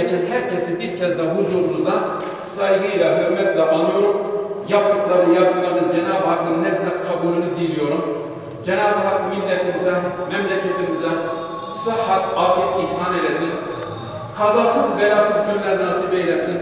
geçen herkesi bir kez daha huzurunuzda saygıyla, hürmetle anıyorum. Yaptıkları yardımların Cenab-ı Hakk'ın nezdinde kabulünü diliyorum. Cenab-ı Hak milletimize, memleketimize sıhhat, afiyet ihsan eylesin. Kazasız, belasız günler nasip eylesin.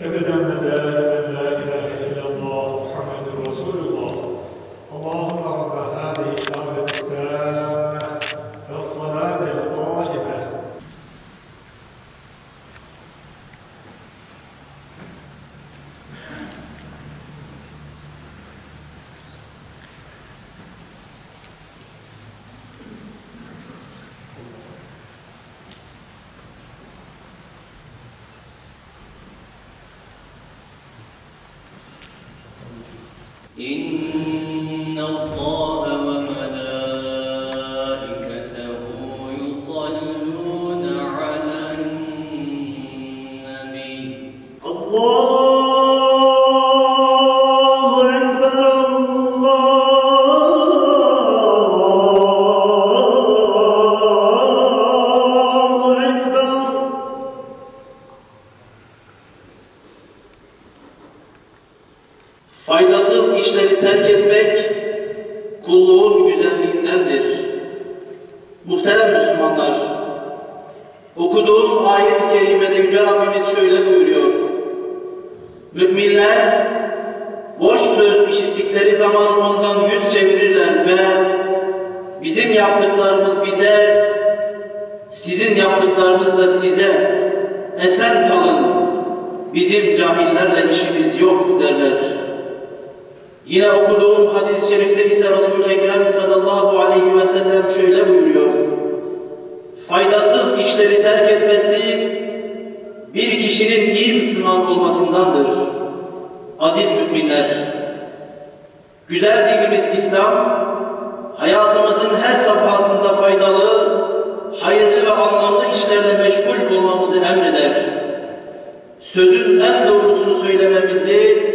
Ebeden ve dâimen la ilahe illallah Muhammedun Resulullah. Allahümme Rabbe hâzihi şâbet-i tâmme ve salâtel qâime. إن الله وملائكته يصلون على النبي الله أكبر الله أكبر. Faydasız işleri terk etmek kulluğun güzelliğindendir. Muhterem Müslümanlar, okuduğum ayet-i kerimede Yüce Rabbimiz şöyle buyuruyor: Müminler boş söz işittikleri zaman ondan yüz çevirirler ve bizim yaptıklarımız bize, sizin yaptıklarınız da size, esen kalın, bizim cahillerle işimiz yok derler. Yine okuduğum hadis-i şerifte ise Resul-i Ekrem sallallahu aleyhi ve sellem şöyle buyuruyor: faydasız işleri terk etmesi bir kişinin iyi Müslüman olmasındandır. Aziz müminler, güzel dinimiz İslam, hayatımızın her safhasında faydalı, hayırlı ve anlamlı işlerle meşgul olmamızı emreder. Sözün en doğrusunu söylememizi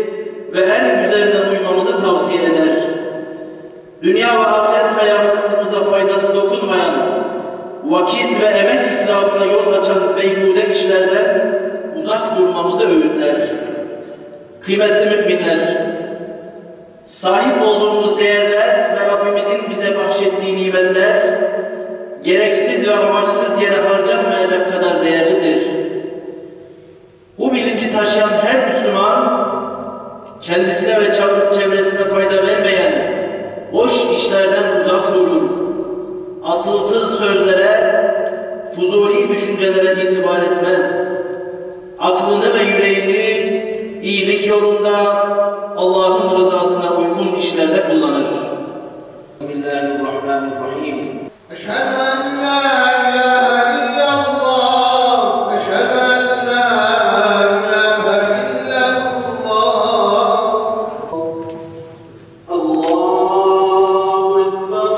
ve en güzeline uymamızı tavsiye eder. Dünya ve ahiret hayatımıza faydası dokunmayan, vakit ve emek israfına yol açan beyhude işlerden uzak durmamızı öğütler. Kıymetli müminler, sahip olduğumuz değerler ve Rabbimizin bize bahşettiği nimetler gereksiz ve amaçsız yere harcanmayacak kadar değerlidir. Bu bilinci taşıyan her Müslüman, kendisine ve çevresine fayda vermeyen boş işlerden uzak durur. Asılsız sözlere, fuzuli düşüncelere itibar etmez. Aklını ve yüreğini iyilik yolunda Allah'ın rızasına uygun işlerde kullanır. Bismillahirrahmanirrahim. Eşhedü en la ilahe illallah. Eşhedü en la ilahe illallah. Allahu Ekber.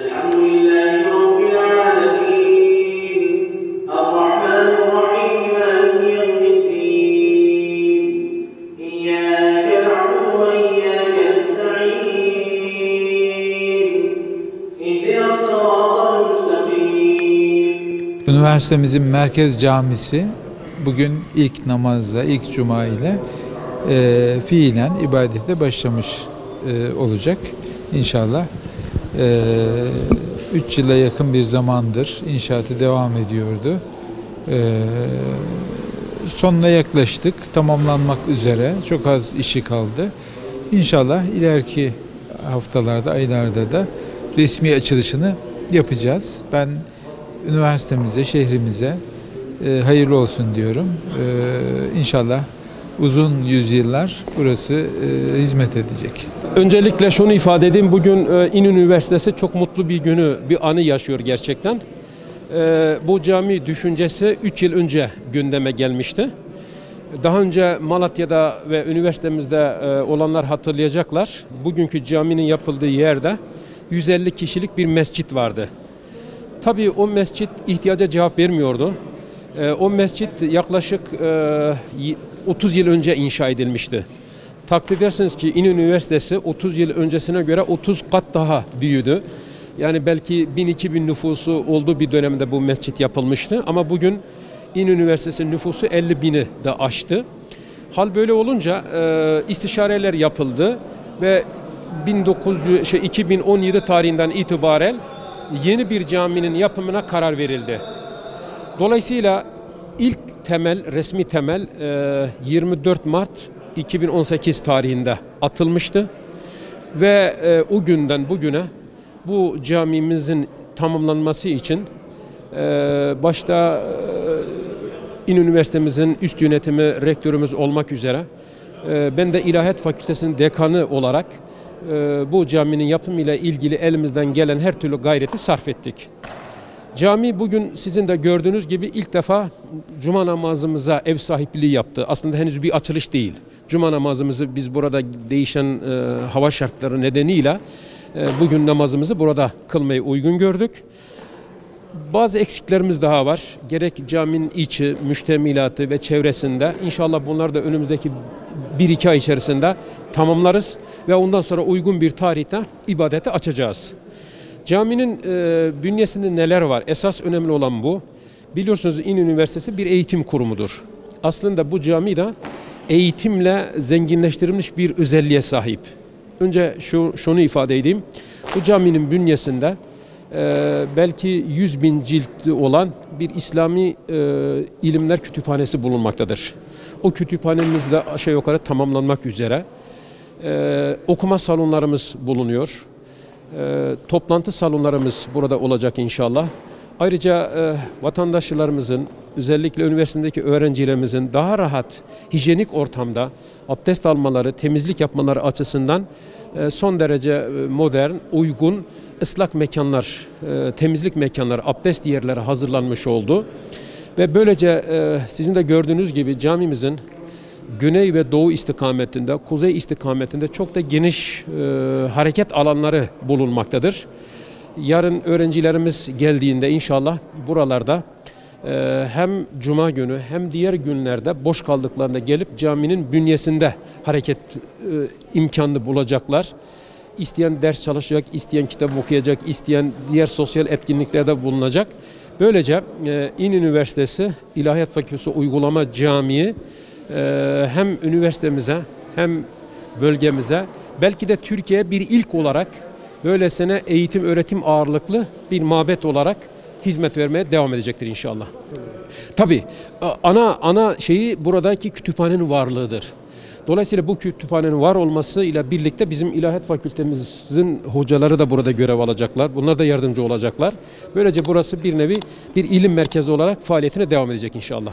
Elhamdülillahi Rabbil alemin. Errahmanirrahim. Maliki yevmiddin. İyyâke na'budu ve iyyâke nesta'in. İhdinas sıratal müstakîm. Üniversitemizin merkez camisi bugün ilk namazla, ilk cuma ile fiilen ibadete başlamış olacak inşallah. 3 yıla yakın bir zamandır inşaatı devam ediyordu. Sonuna yaklaştık. Tamamlanmak üzere. Çok az işi kaldı. İnşallah ileriki haftalarda, aylarda da resmi açılışını yapacağız. Ben üniversitemize, şehrimize hayırlı olsun diyorum. İnşallah uzun yüzyıllar burası hizmet edecek. Öncelikle şunu ifade edeyim. Bugün İnönü Üniversitesi çok mutlu bir günü, bir anı yaşıyor gerçekten. Bu cami düşüncesi 3 yıl önce gündeme gelmişti. Daha önce Malatya'da ve üniversitemizde olanlar hatırlayacaklar. Bugünkü caminin yapıldığı yerde 150 kişilik bir mescit vardı. Tabii o mescit ihtiyaca cevap vermiyordu. O mescit yaklaşık 30 yıl önce inşa edilmişti. Takdir edersiniz ki İnönü Üniversitesi 30 yıl öncesine göre 30 kat daha büyüdü. Yani belki 1000-2000 nüfusu olduğu bir dönemde bu mescit yapılmıştı. Ama bugün İnönü Üniversitesi'nin nüfusu 50.000'i de aştı. Hal böyle olunca istişareler yapıldı ve 2017 tarihinden itibaren yeni bir caminin yapımına karar verildi. Dolayısıyla ilk temel, resmi temel 24 Mart 2018 tarihinde atılmıştı. Ve o günden bugüne bu camimizin tamamlanması için başta İnönü Üniversitemizin üst yönetimi, rektörümüz olmak üzere ben de İlahiyat Fakültesi'nin dekanı olarak bu caminin yapımıyla ilgili elimizden gelen her türlü gayreti sarf ettik. Cami bugün sizin de gördüğünüz gibi ilk defa cuma namazımıza ev sahipliği yaptı. Aslında henüz bir açılış değil. Cuma namazımızı biz burada değişen hava şartları nedeniyle bugün namazımızı burada kılmayı uygun gördük. Bazı eksiklerimiz daha var. Gerek caminin içi, müştemilatı ve çevresinde. İnşallah bunlar da önümüzdeki 1-2 ay içerisinde tamamlarız ve ondan sonra uygun bir tarihte ibadete açacağız. Caminin bünyesinde neler var? Esas önemli olan bu. Biliyorsunuz İnönü Üniversitesi bir eğitim kurumudur. Aslında bu cami de eğitimle zenginleştirilmiş bir özelliğe sahip. Önce şunu ifade edeyim. Bu caminin bünyesinde belki 100.000 ciltli olan bir İslami ilimler kütüphanesi bulunmaktadır. O kütüphanemiz de aşağı yukarı tamamlanmak üzere. Okuma salonlarımız bulunuyor. Toplantı salonlarımız burada olacak inşallah. Ayrıca vatandaşlarımızın, özellikle üniversitedeki öğrencilerimizin daha rahat, hijyenik ortamda abdest almaları, temizlik yapmaları açısından son derece modern, uygun ıslak mekanlar, temizlik mekanları, abdest yerleri hazırlanmış oldu. Ve böylece sizin de gördüğünüz gibi camimizin güney ve doğu istikametinde, kuzey istikametinde çok da geniş hareket alanları bulunmaktadır. Yarın öğrencilerimiz geldiğinde inşallah buralarda hem cuma günü hem diğer günlerde boş kaldıklarında gelip caminin bünyesinde hareket imkanını bulacaklar. İsteyen ders çalışacak, isteyen kitap okuyacak, isteyen diğer sosyal etkinliklerde bulunacak. Böylece İnönü Üniversitesi İlahiyat Fakültesi Uygulama Camii hem üniversitemize hem bölgemize belki de Türkiye bir ilk olarak böylesine eğitim öğretim ağırlıklı bir mabet olarak hizmet vermeye devam edecektir inşallah. Tabii ana şeyi buradaki kütüphanenin varlığıdır. Dolayısıyla bu kütüphanenin var olmasıyla birlikte bizim İlahiyat Fakültemizin hocaları da burada görev alacaklar. Bunlar da yardımcı olacaklar. Böylece burası bir nevi bir ilim merkezi olarak faaliyetine devam edecek inşallah.